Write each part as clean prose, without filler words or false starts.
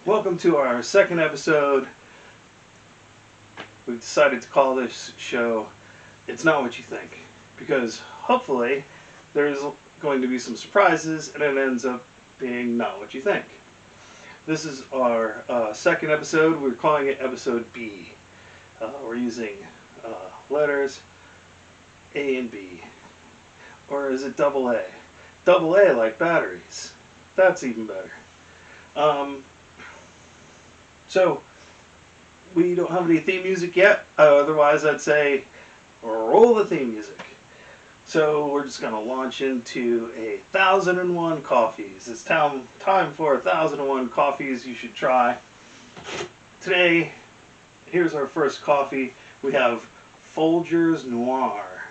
Welcome to our second episode. We've decided to call this show It's Not What You Think, because hopefully there's going to be some surprises and it ends up being not what you think. This is our second episode. We're calling it episode B. We're using letters A and B. Or is it double A? Double A like batteries. That's even better. So, we don't have any theme music yet. Otherwise, I'd say roll the theme music. So, we're just going to launch into 1,001 coffees. It's time for 1,001 coffees you should try. Today, here's our first coffee. We have Folgers Noir.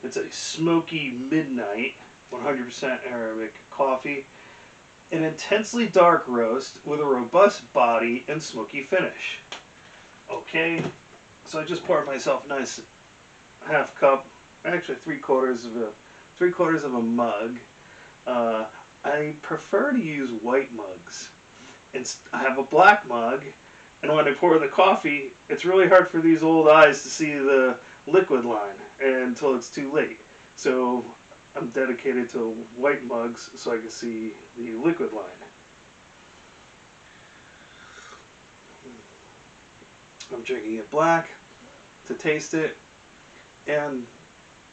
It's a smoky midnight, 100% Arabic coffee. An intensely dark roast with a robust body and smoky finish. Okay, so I just poured myself a nice half cup, actually three quarters of a mug. I prefer to use white mugs. I have a black mug, and when I pour the coffee, it's really hard for these old eyes to see the liquid line until it's too late. So I'm dedicated to white mugs so I can see the liquid line. I'm drinking it black to taste it, and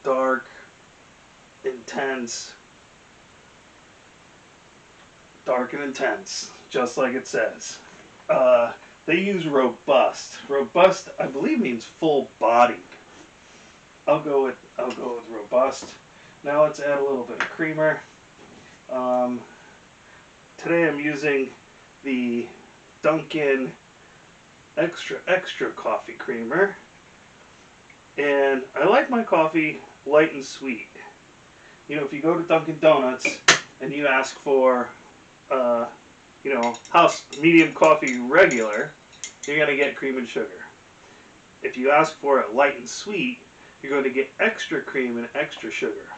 dark, intense, just like it says. They use robust. Robust, I believe, means full bodied. I'll go with robust. Now let's add a little bit of creamer. Today I'm using the Dunkin' extra coffee creamer, and I like my coffee light and sweet. You know, if you go to Dunkin' Donuts and you ask for house medium coffee regular, you're going to get cream and sugar. If you ask for it light and sweet, you're going to get extra cream and extra sugar.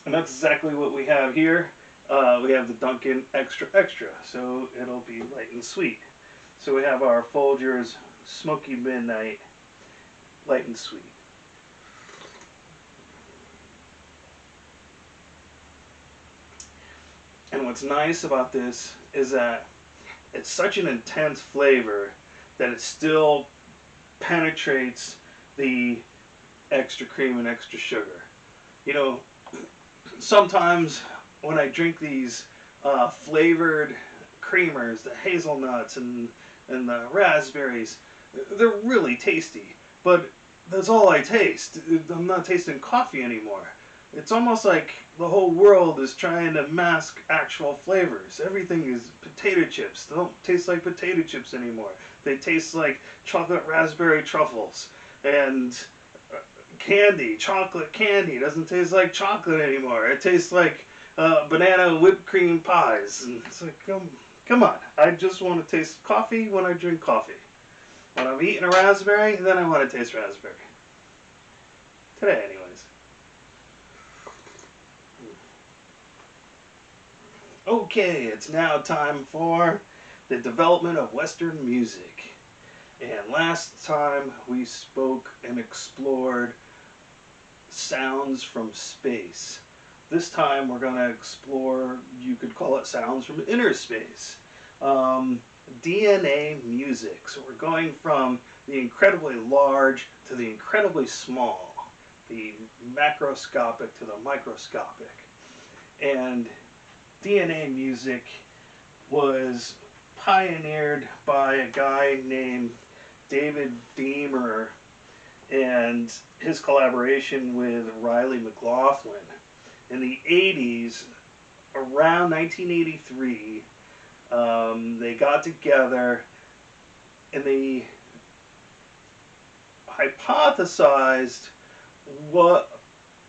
And that's exactly what we have here. We have the Dunkin' extra, so it'll be light and sweet. So we have our Folgers Smoky Midnight, light and sweet. And what's nice about this is that it's such an intense flavor that it still penetrates the extra cream and extra sugar. You know, sometimes when I drink these flavored creamers, the hazelnuts and the raspberries, they're really tasty. But that's all I taste. I'm not tasting coffee anymore. It's almost like the whole world is trying to mask actual flavors. Everything is potato chips. They don't taste like potato chips anymore. They taste like chocolate raspberry truffles. And candy, chocolate candy, doesn't taste like chocolate anymore. It tastes like banana whipped cream pies. And it's like, come on. I just want to taste coffee when I drink coffee. When I'm eating a raspberry, then I want to taste raspberry. Today, anyways. Okay, it's now time for the development of Western music. And last time we spoke and explored sounds from space. This time we're going to explore, you could call it sounds from inner space. DNA music. So we're going from the incredibly large to the incredibly small, the macroscopic to the microscopic. And DNA music was pioneered by a guy named David Deamer and his collaboration with Riley McLaughlin. In the 80s, around 1983, they got together and they hypothesized what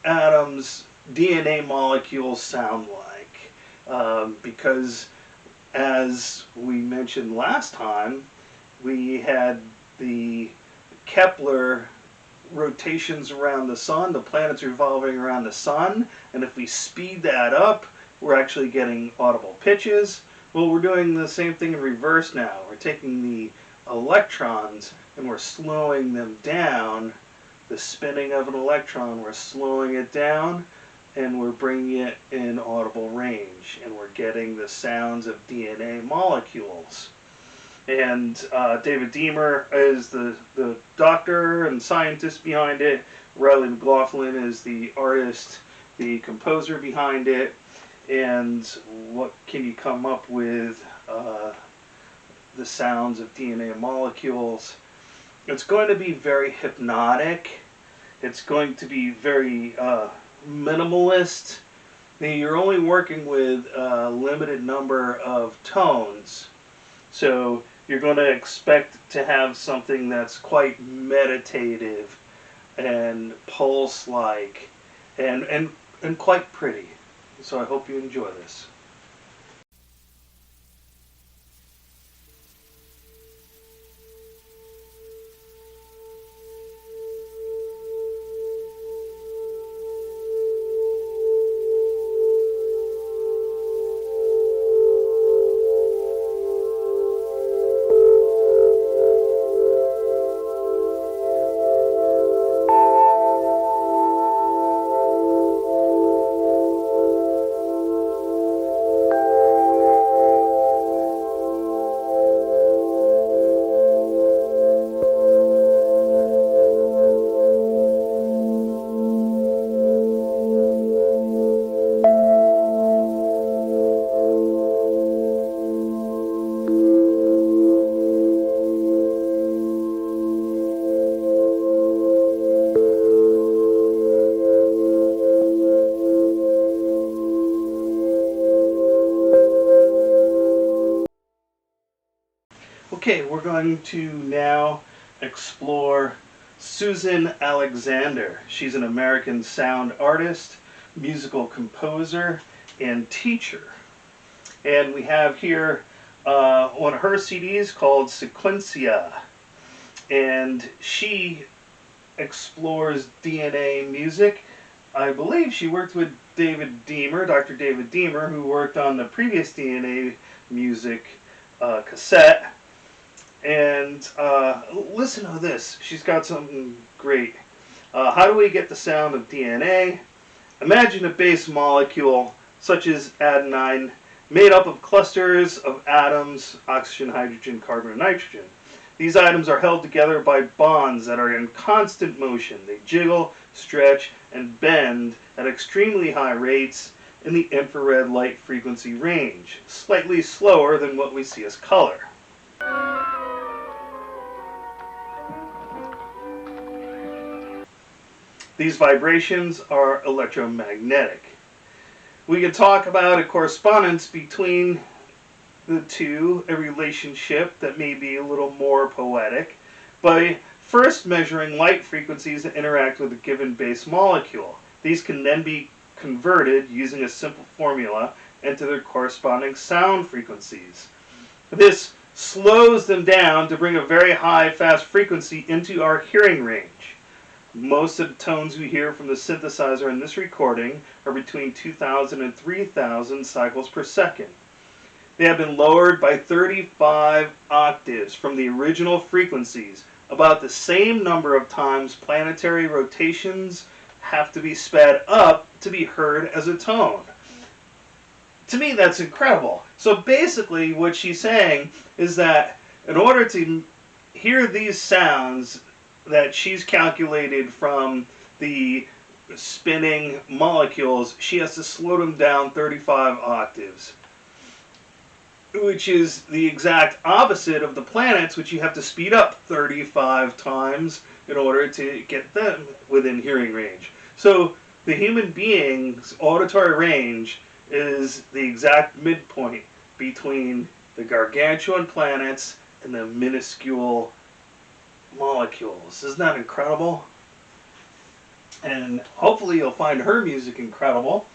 atoms' DNA molecules sound like. Because, as we mentioned last time, we had the Kepler rotations around the sun, the planets revolving around the sun, and if we speed that up, we're actually getting audible pitches. Well, we're doing the same thing in reverse now. We're taking the electrons and we're slowing them down. The spinning of an electron, we're slowing it down and we're bringing it in audible range, and we're getting the sounds of DNA molecules. And David Deemer is the doctor and scientist behind it. Riley McLaughlin is the artist, the composer behind it. And what can you come up with? The sounds of DNA molecules. It's going to be very hypnotic. It's going to be very minimalist. You're only working with a limited number of tones. So you're going to expect to have something that's quite meditative and pulse-like and quite pretty. So I hope you enjoy this. Okay, we're going to now explore Susan Alexander. She's an American sound artist, musical composer, and teacher. And we have here one of her CDs called Sequencia. And she explores DNA music. I believe she worked with David Deemer, Dr. David Deemer, who worked on the previous DNA music cassette. And listen to this. She's got something great. How do we get the sound of DNA? Imagine a base molecule, such as adenine, made up of clusters of atoms, oxygen, hydrogen, carbon, and nitrogen. These atoms are held together by bonds that are in constant motion. They jiggle, stretch, and bend at extremely high rates in the infrared light frequency range, slightly slower than what we see as color. These vibrations are electromagnetic. We can talk about a correspondence between the two, a relationship that may be a little more poetic, by first measuring light frequencies that interact with a given base molecule. These can then be converted using a simple formula into their corresponding sound frequencies. This slows them down to bring a very high, fast frequency into our hearing range. Most of the tones we hear from the synthesizer in this recording are between 2,000 and 3,000 cycles per second. They have been lowered by 35 octaves from the original frequencies, about the same number of times planetary rotations have to be sped up to be heard as a tone. To me, that's incredible. So basically what she's saying is that in order to hear these sounds that she's calculated from the spinning molecules, she has to slow them down 35 octaves, which is the exact opposite of the planets, which you have to speed up 35 times in order to get them within hearing range. So the human being's auditory range is the exact midpoint between the gargantuan planets and the minuscule molecules. Isn't that incredible? And hopefully you'll find her music incredible.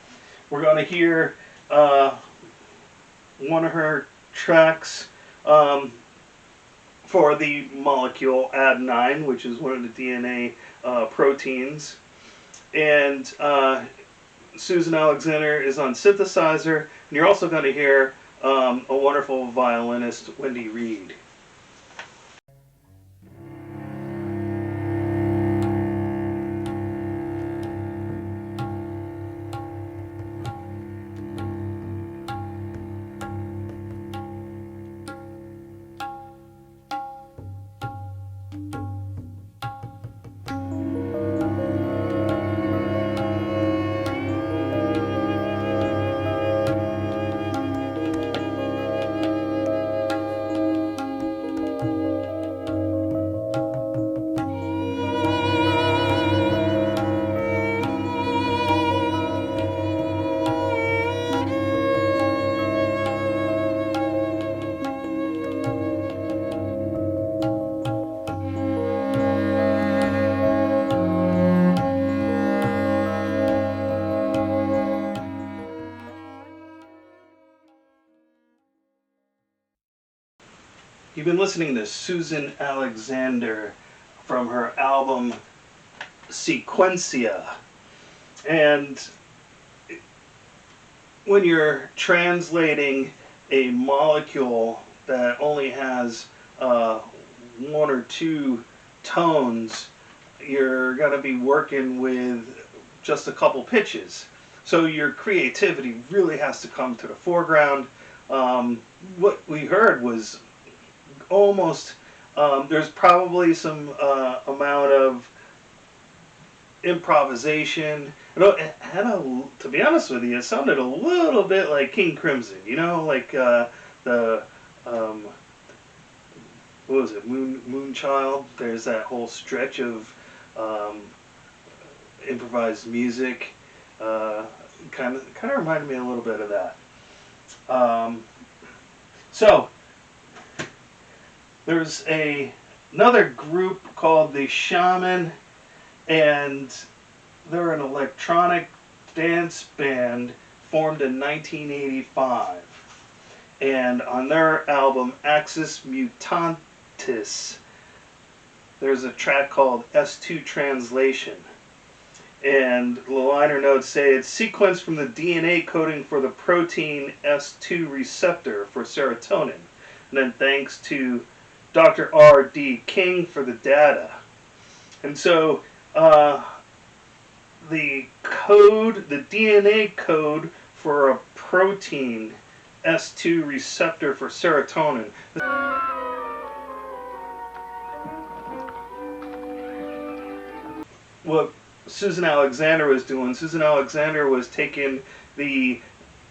We're going to hear one of her tracks for the molecule adenine, which is one of the DNA proteins. And Susan Alexander is on synthesizer. And you're also going to hear a wonderful violinist, Wendy Reed. You've been listening to Susan Alexander from her album Sequencia. And when you're translating a molecule that only has one or two tones, you're going to be working with just a couple pitches. So your creativity really has to come to the foreground. What we heard was almost, there's probably some amount of improvisation. It had to be honest with you, it sounded a little bit like King Crimson, like the what was it, Moonchild. There's that whole stretch of improvised music. Kind of reminded me a little bit of that. So there's another group called the Shaman, and they're an electronic dance band formed in 1985. And on their album Axis Mutantis, there's a track called S2 Translation. And the liner notes say it's sequenced from the DNA coding for the protein S2 receptor for serotonin. And then thanks to Dr. R.D. King for the data. And so the DNA code for a protein S2 receptor for serotonin. What Susan Alexander was doing, Susan Alexander was taking the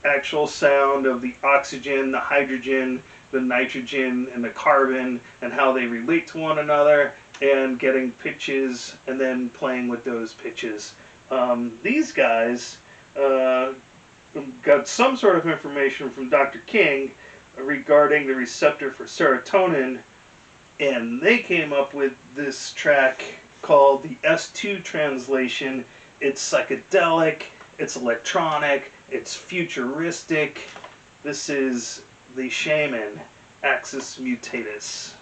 actual sound of the oxygen, the hydrogen, the nitrogen, and the carbon, and how they relate to one another, and getting pitches and then playing with those pitches. These guys got some sort of information from Dr. King regarding the receptor for serotonin, and they came up with this track called the S2 Translation. It's psychedelic, it's electronic, it's futuristic. This is the Shaman, Axis Mutatis.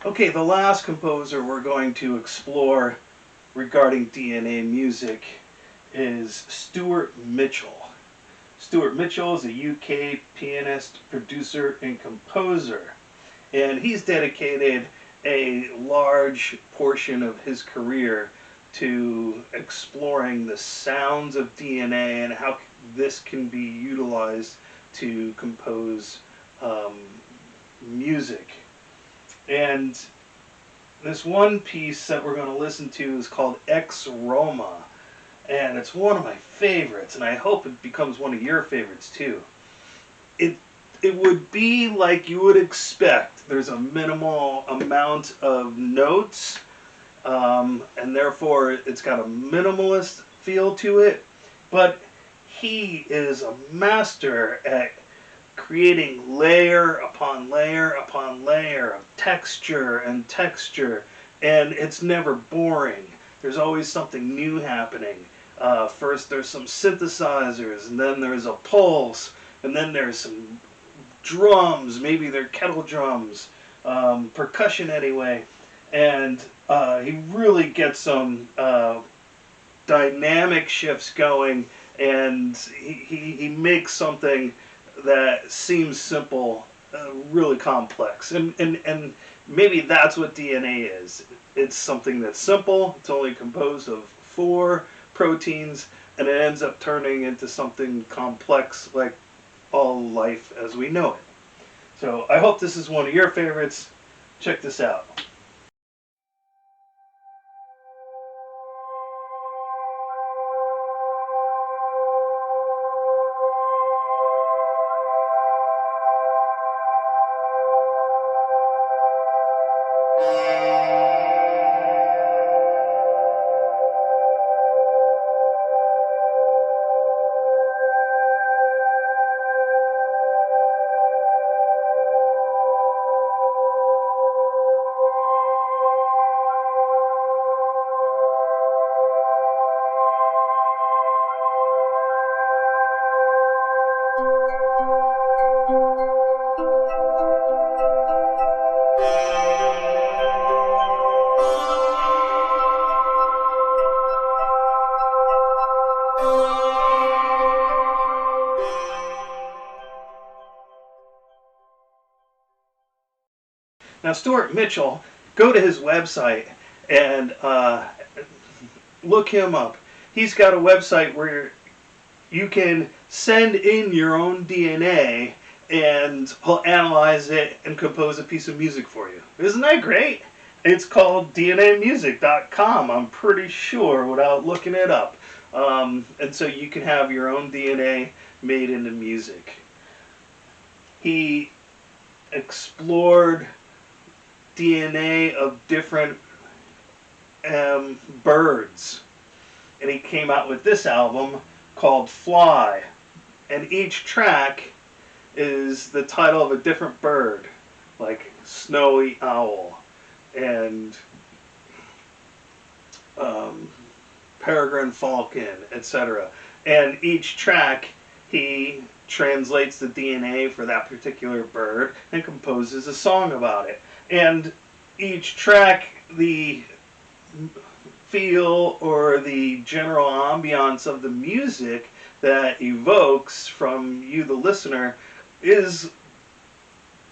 Okay, the last composer we're going to explore regarding DNA music is Stuart Mitchell. Stuart Mitchell is a UK pianist, producer, and composer. And he's dedicated a large portion of his career to exploring the sounds of DNA and how this can be utilized to compose um, music. And this one piece that we're going to listen to is called Ex Roma, and it's one of my favorites, and I hope it becomes one of your favorites too. It it would be like you would expect. There's a minimal amount of notes, and therefore it's got a minimalist feel to it. But he is a master at creating layer upon layer upon layer of texture and texture, and it's never boring. There's always something new happening. First, there's some synthesizers, and then there's a pulse, and then there's some drums, maybe they're kettle drums, percussion anyway, and he really gets some dynamic shifts going, and he makes something that seems simple really complex, and maybe that's what DNA is. It's something that's simple. It's only composed of 4 proteins, and it ends up turning into something complex like all life as we know it. So I hope this is one of your favorites. Check this out. Now, Stuart Mitchell, go to his website and look him up. He's got a website where you can send in your own DNA and he'll analyze it and compose a piece of music for you. Isn't that great? It's called DNAmusic.com, I'm pretty sure, without looking it up. And so you can have your own DNA made into music. He explored DNA of different birds, and he came out with this album called Fly, and each track is the title of a different bird, like snowy owl and peregrine falcon, etc. And each track he translates the DNA for that particular bird and composes a song about it. And each track, the feel or the general ambiance of the music that evokes from you, the listener, is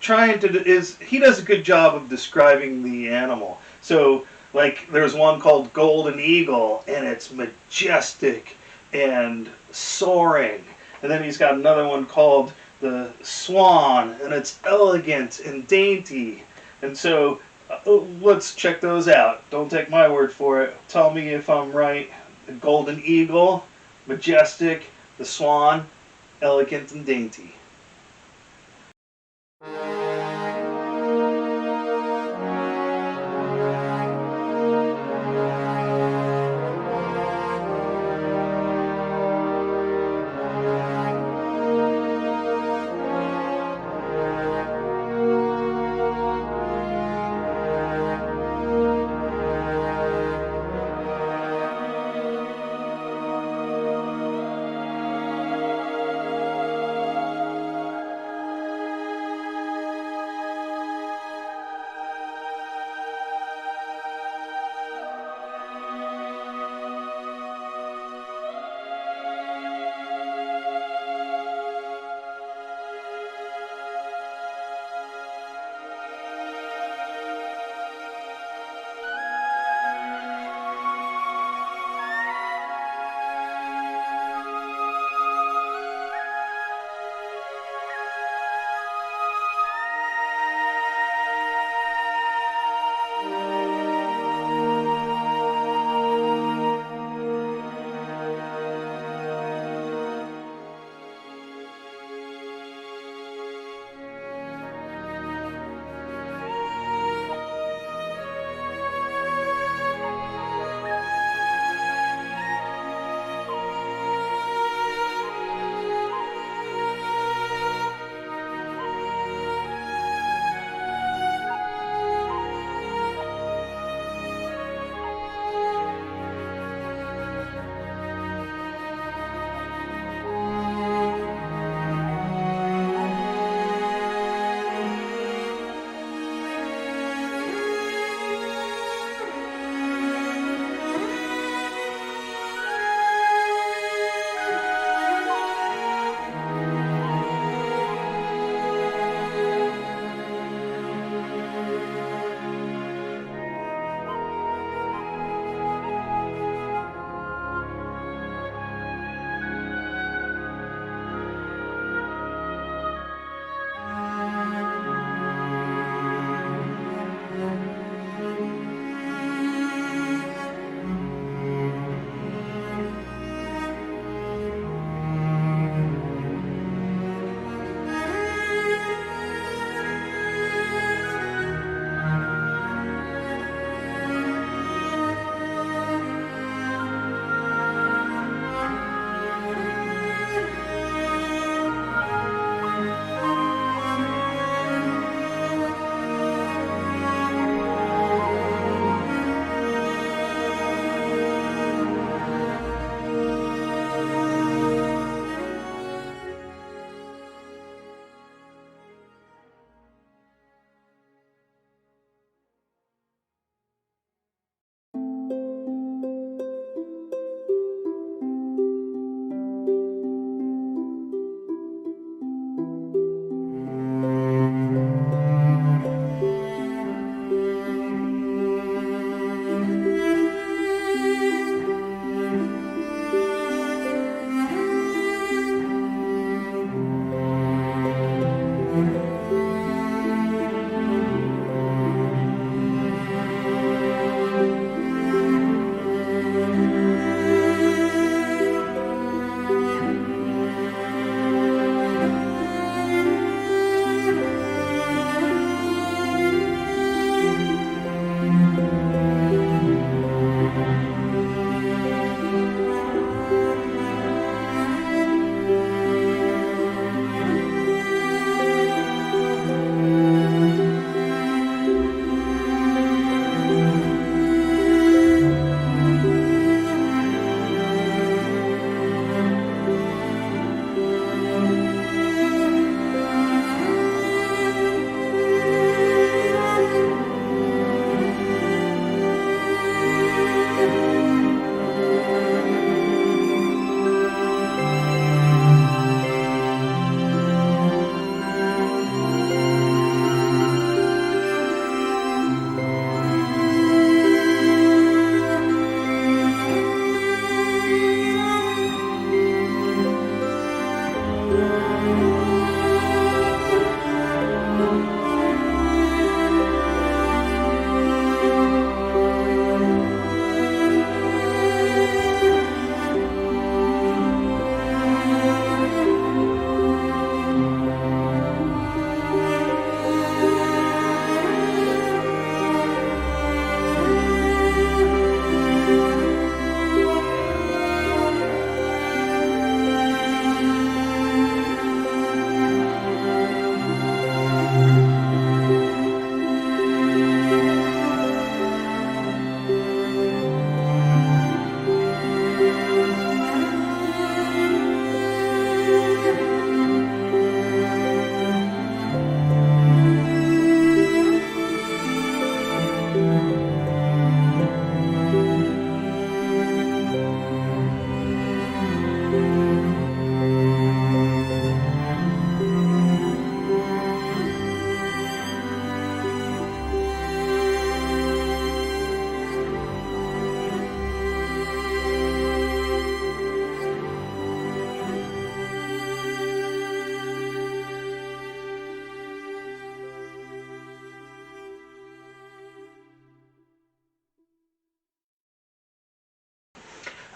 he does a good job of describing the animal. So, like, there's one called Golden Eagle, and it's majestic and soaring. And then he's got another one called the Swan, and it's elegant and dainty. And so let's check those out. Don't take my word for it. Tell me if I'm right. The Golden Eagle, majestic. The Swan, elegant and dainty.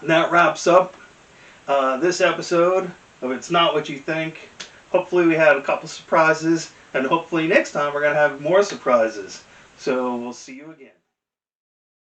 And that wraps up this episode of It's Not What You Think. Hopefully we had a couple surprises, and hopefully next time we're going to have more surprises. So we'll see you again.